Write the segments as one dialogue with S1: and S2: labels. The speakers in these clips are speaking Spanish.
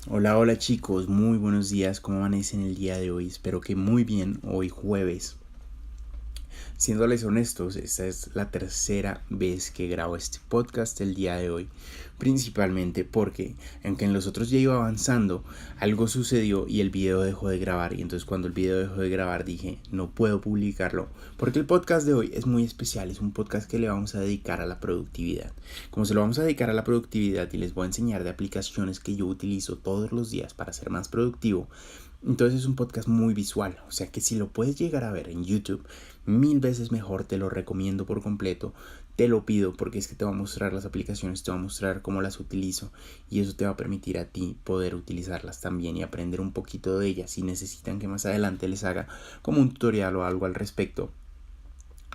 S1: Hola, hola chicos, muy buenos días, ¿cómo amanecen el día de hoy? Espero que muy bien, hoy jueves. Siéndoles honestos, esta es la tercera vez que grabo este podcast el día de hoy, principalmente porque, aunque en los otros ya iba avanzando, algo sucedió y el video dejó de grabar, y entonces cuando el video dejó de grabar dije, no puedo publicarlo, porque el podcast de hoy es muy especial, es un podcast que le vamos a dedicar a la productividad. Como se lo vamos a dedicar a la productividad y les voy a enseñar de aplicaciones que yo utilizo todos los días para ser más productivo, entonces es un podcast muy visual, o sea que si lo puedes llegar a ver en YouTube, mil veces mejor, te lo recomiendo por completo, te lo pido porque es que te va a mostrar las aplicaciones, te va a mostrar cómo las utilizo y eso te va a permitir a ti poder utilizarlas también y aprender un poquito de ellas. Si necesitan que más adelante les haga como un tutorial o algo al respecto,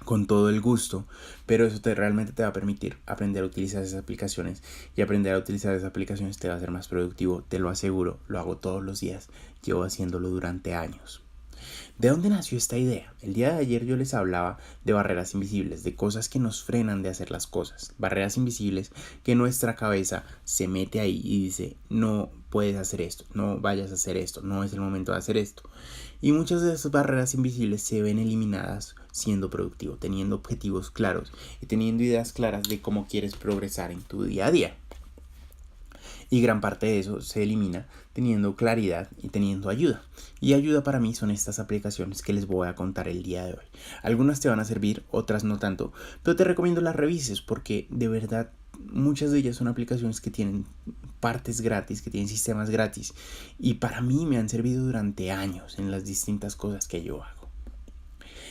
S1: con todo el gusto, pero eso realmente te va a permitir aprender a utilizar esas aplicaciones y aprender a utilizar esas aplicaciones te va a hacer más productivo, te lo aseguro, lo hago todos los días, llevo haciéndolo durante años. ¿De dónde nació esta idea? El día de ayer yo les hablaba de barreras invisibles, de cosas que nos frenan de hacer las cosas, barreras invisibles que nuestra cabeza se mete ahí y dice, no puedes hacer esto, no vayas a hacer esto, no es el momento de hacer esto. Y muchas de esas barreras invisibles se ven eliminadas siendo productivo, teniendo objetivos claros y teniendo ideas claras de cómo quieres progresar en tu día a día. Y gran parte de eso se elimina teniendo claridad y teniendo ayuda. Y ayuda para mí son estas aplicaciones que les voy a contar el día de hoy. Algunas te van a servir, otras no tanto, pero te recomiendo las revises porque de verdad muchas de ellas son aplicaciones que tienen partes gratis, que tienen sistemas gratis y para mí me han servido durante años en las distintas cosas que yo hago.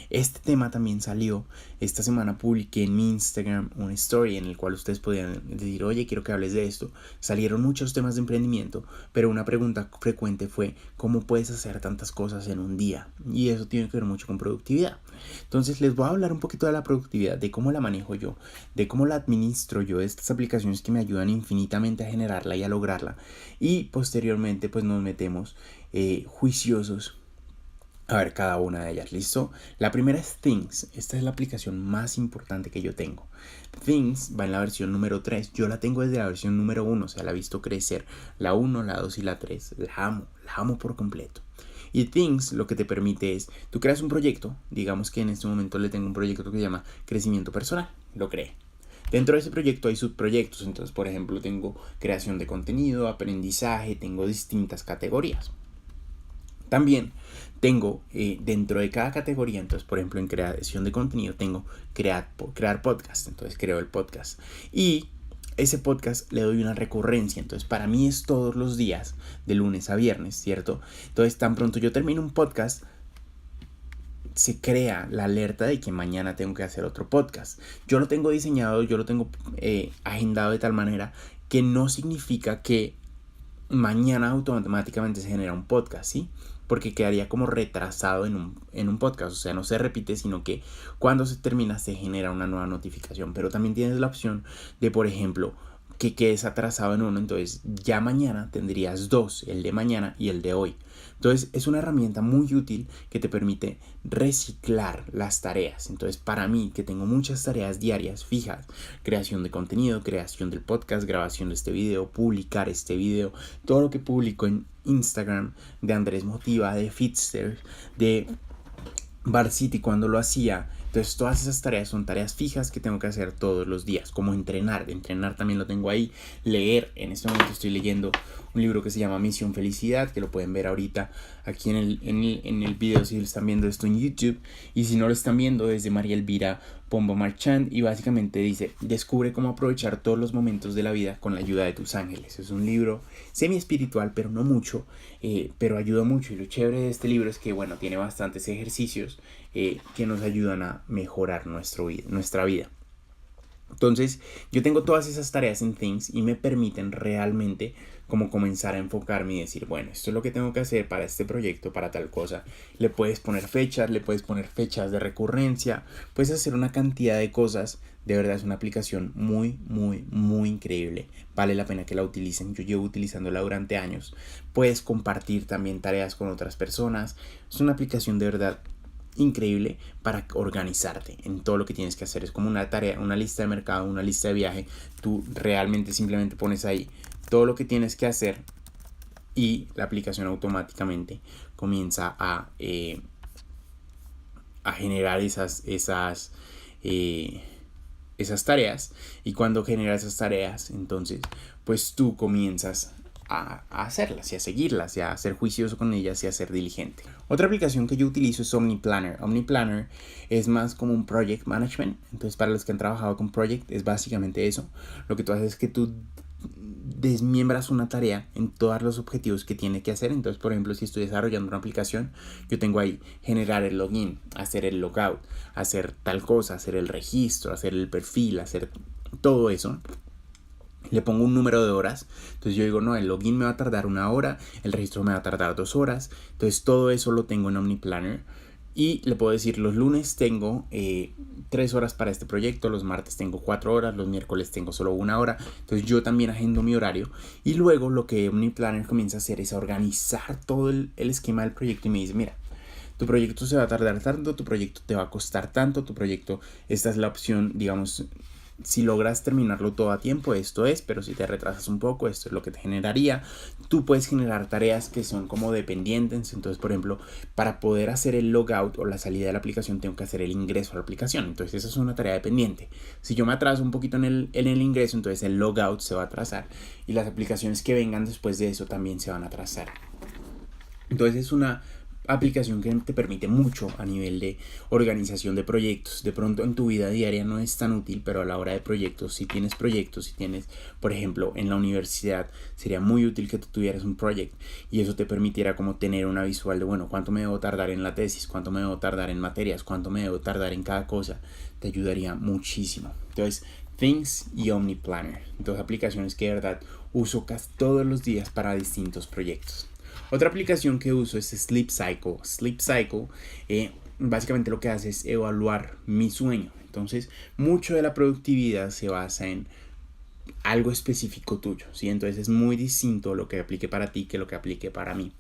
S1: Este tema también salió, esta semana publiqué en mi Instagram una story en el cual ustedes podían decir, oye, quiero que hables de esto. Salieron muchos temas de emprendimiento, pero una pregunta frecuente fue, ¿cómo puedes hacer tantas cosas en un día? Y eso tiene que ver mucho con productividad. Entonces les voy a hablar un poquito de la productividad, de cómo la manejo yo, de cómo la administro yo, de estas aplicaciones que me ayudan infinitamente a generarla y a lograrla. Y posteriormente pues nos metemos juiciosos a ver cada una de ellas, ¿listo? La primera es Things. Esta es la aplicación más importante que yo tengo. Things va en la versión número 3. Yo la tengo desde la versión número 1, o sea, la he visto crecer. La 1, la 2 y la 3. La amo por completo. Y Things lo que te permite es, tú creas un proyecto, digamos que en este momento le tengo un proyecto que se llama Crecimiento Personal. Lo creé. Dentro de ese proyecto hay subproyectos, entonces por ejemplo tengo creación de contenido, aprendizaje, tengo distintas categorías. También tengo dentro de cada categoría, entonces por ejemplo en creación de contenido tengo crear podcast, entonces creo el podcast y ese podcast le doy una recurrencia, entonces para mí es todos los días de lunes a viernes, ¿cierto? Entonces tan pronto yo termino un podcast se crea la alerta de que mañana tengo que hacer otro podcast. Yo lo tengo diseñado, yo lo tengo agendado de tal manera que no significa que mañana automáticamente se genera un podcast, ¿sí? Porque quedaría como retrasado en un podcast, o sea, no se repite, sino que cuando se termina se genera una nueva notificación, pero también tienes la opción de, por ejemplo, que quedes atrasado en uno, entonces ya mañana tendrías dos, el de mañana y el de hoy. Entonces es una herramienta muy útil que te permite reciclar las tareas. Entonces para mí que tengo muchas tareas diarias fijas, creación de contenido, creación del podcast, grabación de este video, publicar este video, todo lo que publico en Instagram de Andrés Motiva, de Fitster, de Bar City cuando lo hacía. Entonces todas esas tareas son tareas fijas que tengo que hacer todos los días, como entrenar también lo tengo ahí, leer, en este momento estoy leyendo un libro que se llama Misión Felicidad, que lo pueden ver ahorita aquí en el video si lo están viendo esto en YouTube, y si no lo están viendo desde María Elvira Pombo Marchand, y básicamente dice, descubre cómo aprovechar todos los momentos de la vida con la ayuda de tus ángeles. Es un libro semi espiritual, pero no mucho, pero ayuda mucho, y lo chévere de este libro es que, bueno, tiene bastantes ejercicios que nos ayudan a mejorar nuestra vida. Entonces yo tengo todas esas tareas en Things y me permiten realmente como comenzar a enfocarme y decir, bueno, esto es lo que tengo que hacer para este proyecto, para tal cosa. Le puedes poner fechas de recurrencia, puedes hacer una cantidad de cosas. De verdad es una aplicación muy, muy, muy increíble. Vale la pena que la utilicen. Yo llevo utilizándola durante años. Puedes compartir también tareas con otras personas. Es una aplicación de verdad increíble para organizarte en todo lo que tienes que hacer. Es como una tarea, una lista de mercado, una lista de viaje. Tú realmente simplemente pones ahí todo lo que tienes que hacer y la aplicación automáticamente comienza a generar esas tareas, y cuando genera esas tareas, entonces pues tú comienzas a hacerlas y a seguirlas y a ser juicioso con ellas y a ser diligente. Otra aplicación que yo utilizo es OmniPlanner. OmniPlanner es más como un project management. Entonces, para los que han trabajado con project, es básicamente eso. Lo que tú haces es que tú desmiembras una tarea en todos los objetivos que tiene que hacer. Entonces, por ejemplo, si estoy desarrollando una aplicación, yo tengo ahí generar el login, hacer el logout, hacer tal cosa, hacer el registro, hacer el perfil, hacer todo eso. Le pongo un número de horas. Entonces yo digo, no, el login me va a tardar 1 hora, el registro me va a tardar 2 horas. Entonces todo eso lo tengo en OmniPlanner. Y le puedo decir, los lunes tengo 3 horas para este proyecto, los martes tengo 4 horas, los miércoles tengo solo 1 hora. Entonces yo también agendo mi horario. Y luego lo que OmniPlanner comienza a hacer es a organizar todo el esquema del proyecto y me dice, mira, tu proyecto se va a tardar tanto, tu proyecto te va a costar tanto, tu proyecto, esta es la opción, digamos, si logras terminarlo todo a tiempo, esto es, pero si te retrasas un poco, esto es lo que te generaría. Tú puedes generar tareas que son como dependientes. Entonces, por ejemplo, para poder hacer el logout o la salida de la aplicación, tengo que hacer el ingreso a la aplicación. Entonces, esa es una tarea dependiente. Si yo me atraso un poquito en el ingreso, entonces el logout se va a atrasar. Y las aplicaciones que vengan después de eso también se van a atrasar. Entonces, es una aplicación que te permite mucho a nivel de organización de proyectos. De pronto en tu vida diaria no es tan útil, pero a la hora de proyectos, si tienes, por ejemplo, en la universidad, sería muy útil que tú tuvieras un proyecto y eso te permitiera como tener una visual de, bueno, cuánto me debo tardar en la tesis, cuánto me debo tardar en materias, cuánto me debo tardar en cada cosa. Te ayudaría muchísimo. Entonces, Things y OmniPlanner, dos aplicaciones que de verdad uso casi todos los días para distintos proyectos. Otra aplicación que uso es Sleep Cycle. Sleep Cycle básicamente lo que hace es evaluar mi sueño. Entonces, mucho de la productividad se basa en algo específico tuyo, ¿sí? Entonces es muy distinto lo que aplique para ti que lo que aplique para mí.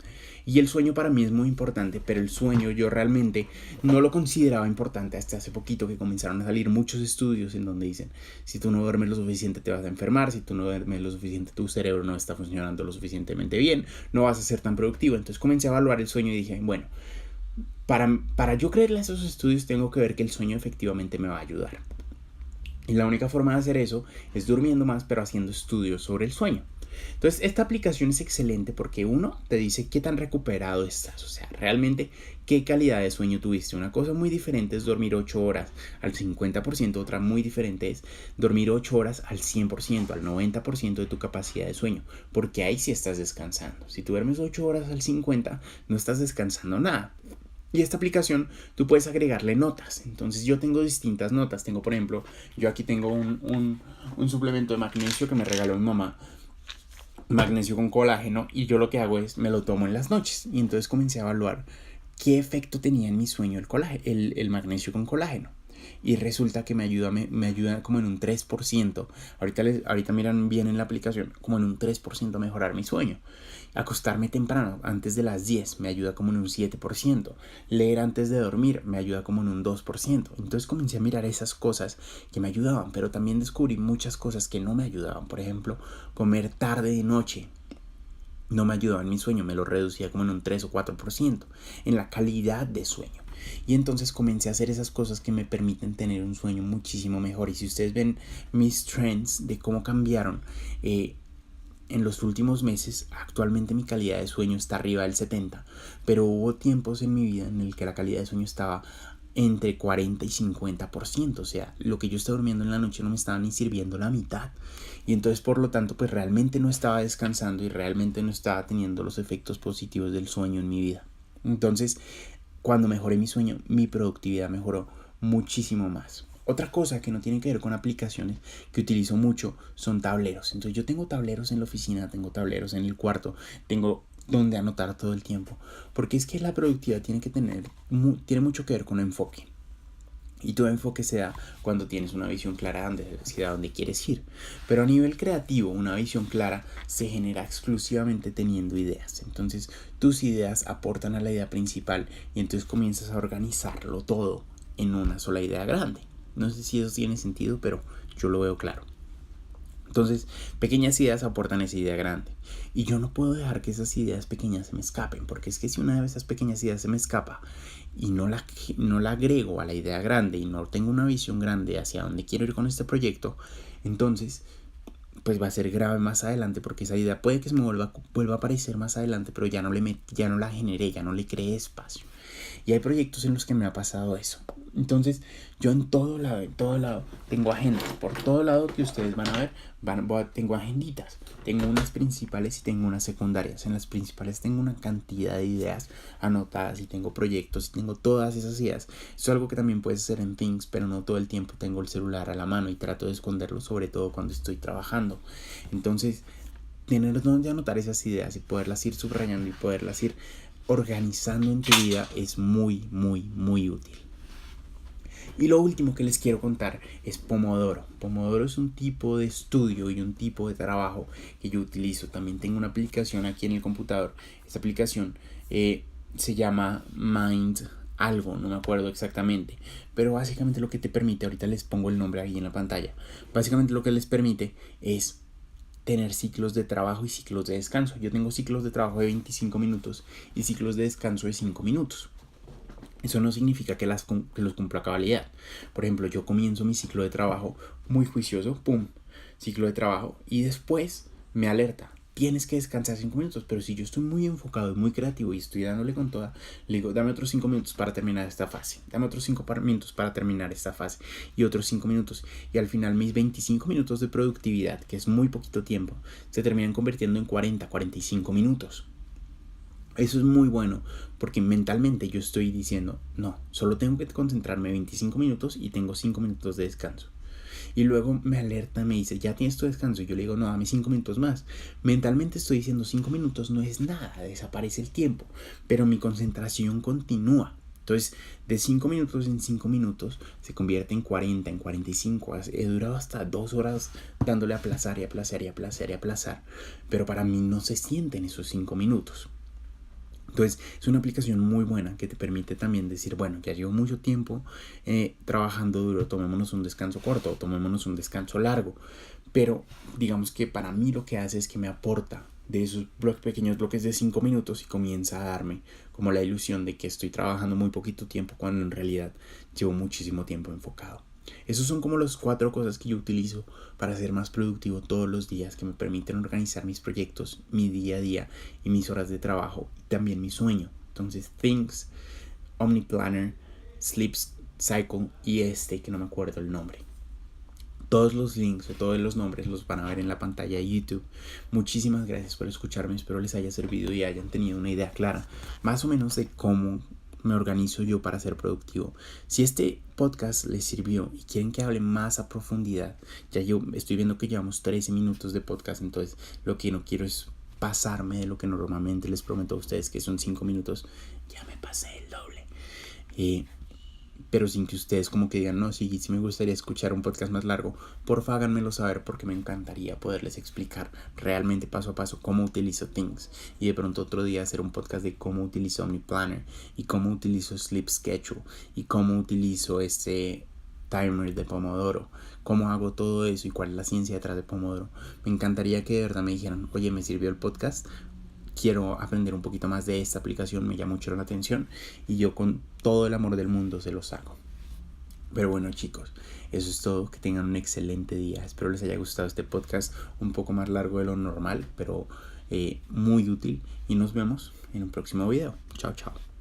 S1: Y el sueño para mí es muy importante, pero el sueño yo realmente no lo consideraba importante hasta hace poquito, que comenzaron a salir muchos estudios en donde dicen, si tú no duermes lo suficiente te vas a enfermar, si tú no duermes lo suficiente tu cerebro no está funcionando lo suficientemente bien, no vas a ser tan productivo. Entonces comencé a evaluar el sueño y dije, bueno, para yo creerle a esos estudios tengo que ver que el sueño efectivamente me va a ayudar. Y la única forma de hacer eso es durmiendo más, pero haciendo estudios sobre el sueño. Entonces, esta aplicación es excelente porque uno te dice qué tan recuperado estás, o sea, realmente qué calidad de sueño tuviste. Una cosa muy diferente es dormir 8 horas al 50%, otra muy diferente es dormir 8 horas al 100%, al 90% de tu capacidad de sueño, porque ahí sí estás descansando. Si tú duermes 8 horas al 50%, no estás descansando nada. Y esta aplicación tú puedes agregarle notas. Entonces yo tengo distintas notas. Tengo, por ejemplo, yo aquí tengo un suplemento de magnesio que me regaló mi mamá. Magnesio con colágeno. Y yo lo que hago es me lo tomo en las noches. Y entonces comencé a evaluar qué efecto tenía en mi sueño el magnesio con colágeno. Y resulta que me ayuda como en un 3%. Ahorita miran bien en la aplicación, como en un 3% a mejorar mi sueño. Acostarme temprano, antes de las 10, me ayuda como en un 7%. Leer antes de dormir me ayuda como en un 2%. Entonces comencé a mirar esas cosas que me ayudaban, pero también descubrí muchas cosas que no me ayudaban. Por ejemplo, comer tarde de noche no me ayudaba en mi sueño, me lo reducía como en un 3 o 4% en la calidad de sueño. Y entonces comencé a hacer esas cosas que me permiten tener un sueño muchísimo mejor. Y si ustedes ven mis trends de cómo cambiaron en los últimos meses, actualmente mi calidad de sueño está arriba del 70%, pero hubo tiempos en mi vida en el que la calidad de sueño estaba entre 40 y 50%, o sea, lo que yo estaba durmiendo en la noche no me estaba ni sirviendo la mitad. Y entonces, por lo tanto, pues realmente no estaba descansando y realmente no estaba teniendo los efectos positivos del sueño en mi vida. Entonces, cuando mejoré mi sueño, mi productividad mejoró muchísimo más. Otra cosa que no tiene que ver con aplicaciones que utilizo mucho son tableros. Entonces yo tengo tableros en la oficina, tengo tableros en el cuarto, tengo donde anotar todo el tiempo. Porque es que la productividad tiene mucho que ver con enfoque. Y tu enfoque se da cuando tienes una visión clara hacia dónde quieres ir. Pero a nivel creativo, una visión clara se genera exclusivamente teniendo ideas. Entonces tus ideas aportan a la idea principal y entonces comienzas a organizarlo todo en una sola idea grande. No sé si eso tiene sentido, pero yo lo veo claro. Entonces, pequeñas ideas aportan esa idea grande. Y yo no puedo dejar que esas ideas pequeñas se me escapen, porque es que si una de esas pequeñas ideas se me escapa y no la agrego a la idea grande y no tengo una visión grande hacia dónde quiero ir con este proyecto, entonces pues va a ser grave más adelante, porque esa idea puede que se me vuelva a aparecer más adelante, pero ya no la generé, ya no le creé espacio. Y hay proyectos en los que me ha pasado eso. Entonces, yo en todo lado, tengo agendas. Por todo lado que ustedes van a ver, tengo agenditas. Tengo unas principales y tengo unas secundarias. En las principales tengo una cantidad de ideas anotadas y tengo proyectos y tengo todas esas ideas. Eso es algo que también puedes hacer en Things, pero no todo el tiempo tengo el celular a la mano y trato de esconderlo, sobre todo cuando estoy trabajando. Entonces, tener donde anotar esas ideas y poderlas ir subrayando y poderlas ir organizando en tu vida es muy, muy, muy útil. Y lo último que les quiero contar es Pomodoro. Pomodoro es un tipo de estudio y un tipo de trabajo que yo utilizo. También tengo una aplicación aquí en el computador. Esta aplicación se llama Mind algo, no me acuerdo exactamente. Pero básicamente lo que te permite, ahorita les pongo el nombre ahí en la pantalla. Básicamente lo que les permite es tener ciclos de trabajo y ciclos de descanso. Yo tengo ciclos de trabajo de 25 minutos y ciclos de descanso de 5 minutos. Eso no significa que los cumpla a cabalidad. Por ejemplo, yo comienzo mi ciclo de trabajo muy juicioso, pum, ciclo de trabajo, y después me alerta, tienes que descansar 5 minutos, pero si yo estoy muy enfocado y muy creativo y estoy dándole con toda, le digo, dame otros 5 minutos para terminar esta fase, dame otros 5 minutos para terminar esta fase, y otros 5 minutos, y al final mis 25 minutos de productividad, que es muy poquito tiempo, se terminan convirtiendo en 45 minutos. Eso es muy bueno, porque mentalmente yo estoy diciendo, no, solo tengo que concentrarme 25 minutos y tengo 5 minutos de descanso. Y luego me alerta, me dice, ya tienes tu descanso. Y yo le digo, no, dame 5 minutos más. Mentalmente estoy diciendo, 5 minutos no es nada, desaparece el tiempo. Pero mi concentración continúa. Entonces, de 5 minutos en 5 minutos se convierte en 40, en 45. He durado hasta 2 horas dándole a aplazar y aplazar y aplazar y aplazar. Pero para mí no se sienten esos 5 minutos. Entonces es una aplicación muy buena que te permite también decir, bueno, ya llevo mucho tiempo trabajando duro, tomémonos un descanso corto o tomémonos un descanso largo. Pero digamos que para mí lo que hace es que me aporta de esos pequeños bloques de 5 minutos y comienza a darme como la ilusión de que estoy trabajando muy poquito tiempo cuando en realidad llevo muchísimo tiempo enfocado. Esos son como las 4 cosas que yo utilizo para ser más productivo todos los días, que me permiten organizar mis proyectos, mi día a día y mis horas de trabajo y también mi sueño. Entonces, Things, OmniPlanner, Sleep Cycle y que no me acuerdo el nombre. Todos los links o todos los nombres los van a ver en la pantalla de YouTube. Muchísimas gracias por escucharme. Espero les haya servido y hayan tenido una idea clara, más o menos, de cómo me organizo yo para ser productivo. Si este podcast les sirvió y quieren que hable más a profundidad, ya yo estoy viendo que llevamos 13 minutos de podcast, entonces lo que no quiero es pasarme de lo que normalmente les prometo a ustedes, que son 5 minutos. Ya me pasé el doble. Pero sin que ustedes como que digan, no, sí me gustaría escuchar un podcast más largo, porfa háganmelo saber, porque me encantaría poderles explicar realmente paso a paso cómo utilizo Things, y de pronto otro día hacer un podcast de cómo utilizo OmniPlanner y cómo utilizo Sleep Schedule y cómo utilizo timer de Pomodoro, cómo hago todo eso y cuál es la ciencia detrás de Pomodoro. Me encantaría que de verdad me dijeran, oye, me sirvió el podcast, quiero aprender un poquito más de esta aplicación, me llama mucho la atención y yo con todo el amor del mundo se los hago. Pero bueno, chicos, eso es todo. Que tengan un excelente día. Espero les haya gustado este podcast un poco más largo de lo normal, pero muy útil, y nos vemos en un próximo video. Chao, chao.